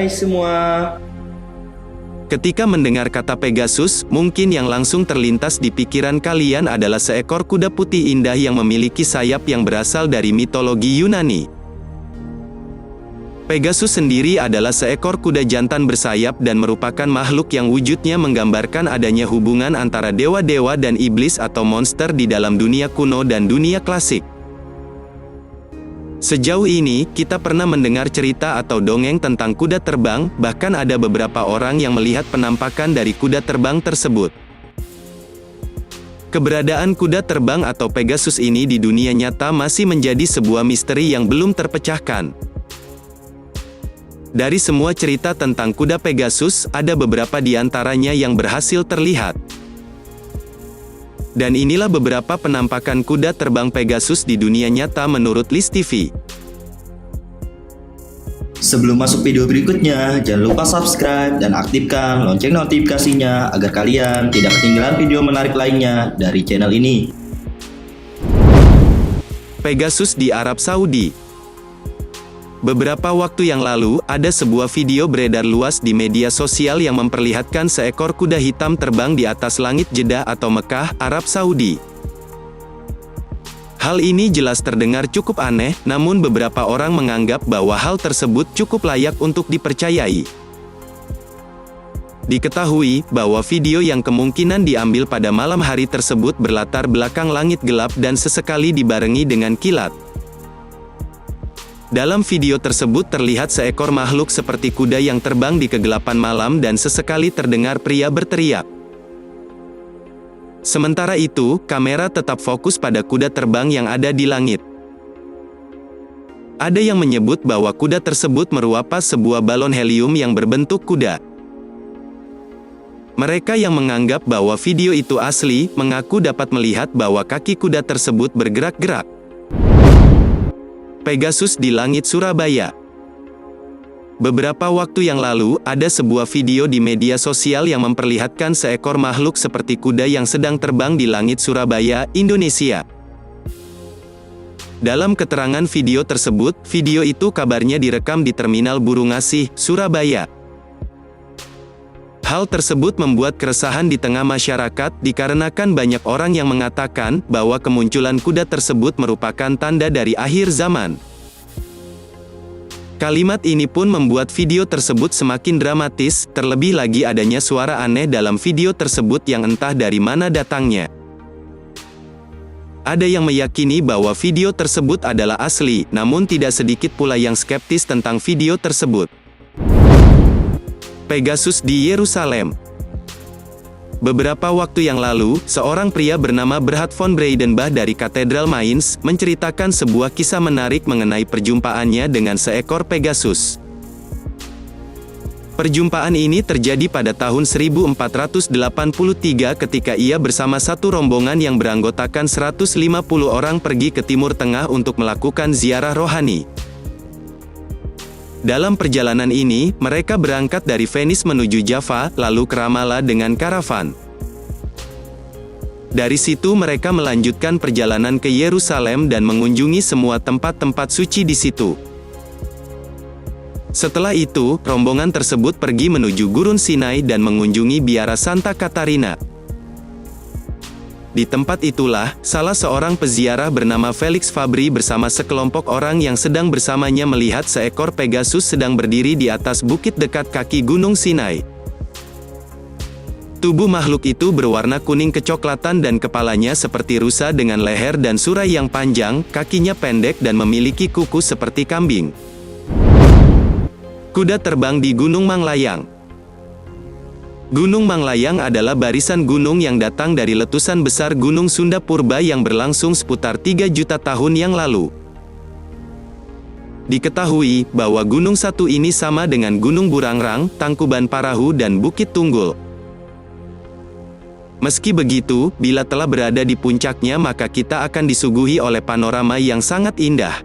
Hai semua. Ketika mendengar kata Pegasus, mungkin yang langsung terlintas di pikiran kalian adalah seekor kuda putih indah yang memiliki sayap yang berasal dari mitologi Yunani. Pegasus sendiri adalah seekor kuda jantan bersayap dan merupakan makhluk yang wujudnya menggambarkan adanya hubungan antara dewa-dewa dan iblis atau monster di dalam dunia kuno dan dunia klasik. Sejauh ini, kita pernah mendengar cerita atau dongeng tentang kuda terbang, bahkan ada beberapa orang yang melihat penampakan dari kuda terbang tersebut. Keberadaan kuda terbang atau Pegasus ini di dunia nyata masih menjadi sebuah misteri yang belum terpecahkan. Dari semua cerita tentang kuda Pegasus, ada beberapa di antaranya yang berhasil terlihat. Dan inilah beberapa penampakan kuda terbang Pegasus di dunia nyata menurut List TV. Sebelum masuk video berikutnya, jangan lupa subscribe dan aktifkan lonceng notifikasinya agar kalian tidak ketinggalan video menarik lainnya dari channel ini. Pegasus di Arab Saudi. Beberapa waktu yang lalu, ada sebuah video beredar luas di media sosial yang memperlihatkan seekor kuda hitam terbang di atas langit Jeddah atau Mekah, Arab Saudi. Hal ini jelas terdengar cukup aneh, namun beberapa orang menganggap bahwa hal tersebut cukup layak untuk dipercayai. Diketahui bahwa video yang kemungkinan diambil pada malam hari tersebut berlatar belakang langit gelap dan sesekali dibarengi dengan kilat. Dalam video tersebut terlihat seekor makhluk seperti kuda yang terbang di kegelapan malam dan sesekali terdengar pria berteriak. Sementara itu, kamera tetap fokus pada kuda terbang yang ada di langit. Ada yang menyebut bahwa kuda tersebut merupakan sebuah balon helium yang berbentuk kuda. Mereka yang menganggap bahwa video itu asli, mengaku dapat melihat bahwa kaki kuda tersebut bergerak-gerak. Pegasus di langit Surabaya. Beberapa waktu yang lalu, ada sebuah video di media sosial yang memperlihatkan seekor makhluk seperti kuda yang sedang terbang di langit Surabaya, Indonesia. Dalam keterangan video tersebut, video itu kabarnya direkam di Terminal Burungasih, Surabaya. Hal tersebut membuat keresahan di tengah masyarakat, dikarenakan banyak orang yang mengatakan bahwa kemunculan kuda tersebut merupakan tanda dari akhir zaman. Kalimat ini pun membuat video tersebut semakin dramatis, terlebih lagi adanya suara aneh dalam video tersebut yang entah dari mana datangnya. Ada yang meyakini bahwa video tersebut adalah asli, namun tidak sedikit pula yang skeptis tentang video tersebut. Pegasus di Yerusalem. Beberapa waktu yang lalu, seorang pria bernama Berhard von Breidenbach dari Katedral Mainz, menceritakan sebuah kisah menarik mengenai perjumpaannya dengan seekor Pegasus. Perjumpaan ini terjadi pada tahun 1483 ketika ia bersama satu rombongan yang beranggotakan 150 orang pergi ke Timur Tengah untuk melakukan ziarah rohani. Dalam perjalanan ini, mereka berangkat dari Venice menuju Java, lalu ke Ramallah dengan karavan. Dari situ mereka melanjutkan perjalanan ke Yerusalem dan mengunjungi semua tempat-tempat suci di situ. Setelah itu, rombongan tersebut pergi menuju Gurun Sinai dan mengunjungi biara Santa Katarina. Di tempat itulah, salah seorang peziarah bernama Felix Fabri bersama sekelompok orang yang sedang bersamanya melihat seekor Pegasus sedang berdiri di atas bukit dekat kaki Gunung Sinai. Tubuh makhluk itu berwarna kuning kecoklatan dan kepalanya seperti rusa dengan leher dan surai yang panjang, kakinya pendek dan memiliki kuku seperti kambing. Kuda terbang di Gunung Manglayang. Gunung Manglayang adalah barisan gunung yang datang dari letusan besar Gunung Sunda Purba yang berlangsung seputar 3 juta tahun yang lalu. Diketahui bahwa gunung satu ini sama dengan Gunung Burangrang, Tangkuban Parahu dan Bukit Tunggul. Meski begitu, bila telah berada di puncaknya maka kita akan disuguhi oleh panorama yang sangat indah.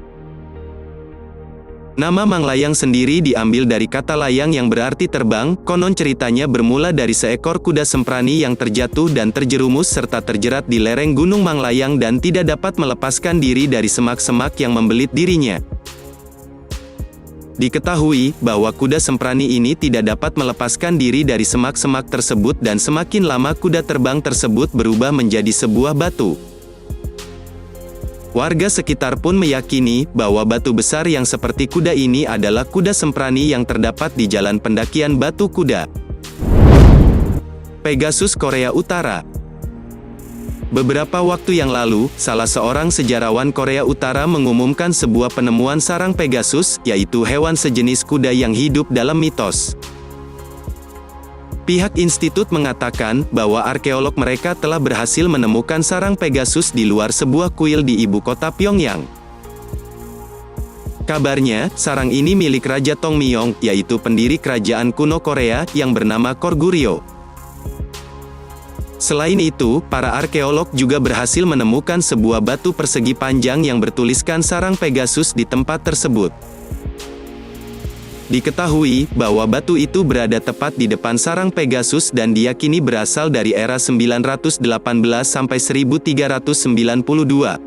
Nama Manglayang sendiri diambil dari kata layang yang berarti terbang, konon ceritanya bermula dari seekor kuda semprani yang terjatuh dan terjerumus serta terjerat di lereng Gunung Manglayang dan tidak dapat melepaskan diri dari semak-semak yang membelit dirinya. Diketahui bahwa kuda semprani ini tidak dapat melepaskan diri dari semak-semak tersebut dan semakin lama kuda terbang tersebut berubah menjadi sebuah batu. Warga sekitar pun meyakini bahwa batu besar yang seperti kuda ini adalah kuda semprani yang terdapat di jalan pendakian Batu Kuda. Pegasus Korea Utara. Beberapa waktu yang lalu, salah seorang sejarawan Korea Utara mengumumkan sebuah penemuan sarang Pegasus, yaitu hewan sejenis kuda yang hidup dalam mitos. Pihak institut mengatakan bahwa arkeolog mereka telah berhasil menemukan sarang Pegasus di luar sebuah kuil di ibu kota Pyongyang. Kabarnya, sarang ini milik Raja Tongmyong, yaitu pendiri kerajaan kuno Korea, yang bernama Goryeo. Selain itu, para arkeolog juga berhasil menemukan sebuah batu persegi panjang yang bertuliskan sarang Pegasus di tempat tersebut. Diketahui bahwa batu itu berada tepat di depan sarang Pegasus dan diyakini berasal dari era 918 sampai 1392.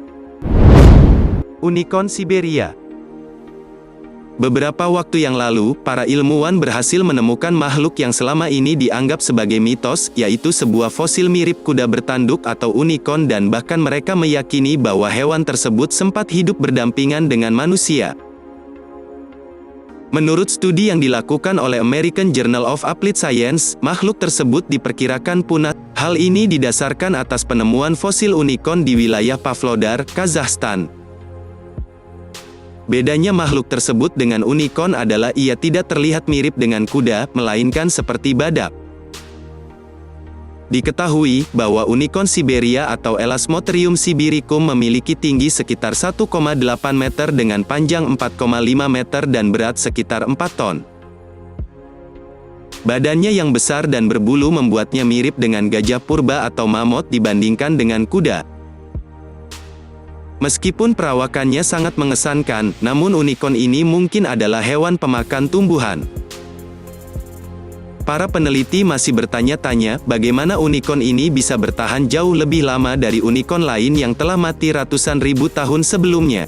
Unicorn Siberia. Beberapa waktu yang lalu, para ilmuwan berhasil menemukan makhluk yang selama ini dianggap sebagai mitos, yaitu sebuah fosil mirip kuda bertanduk atau unicorn, dan bahkan mereka meyakini bahwa hewan tersebut sempat hidup berdampingan dengan manusia. Menurut studi yang dilakukan oleh American Journal of Applied Science, makhluk tersebut diperkirakan punah. Hal ini didasarkan atas penemuan fosil unicorn di wilayah Pavlodar, Kazakhstan. Bedanya makhluk tersebut dengan unicorn adalah ia tidak terlihat mirip dengan kuda, melainkan seperti badak. Diketahui bahwa unicorn Siberia atau Elasmotherium sibiricum memiliki tinggi sekitar 1,8 meter dengan panjang 4,5 meter dan berat sekitar 4 ton. Badannya yang besar dan berbulu membuatnya mirip dengan gajah purba atau mammoth dibandingkan dengan kuda. Meskipun perawakannya sangat mengesankan, namun unicorn ini mungkin adalah hewan pemakan tumbuhan. Para peneliti masih bertanya-tanya, bagaimana unicorn ini bisa bertahan jauh lebih lama dari unicorn lain yang telah mati ratusan ribu tahun sebelumnya.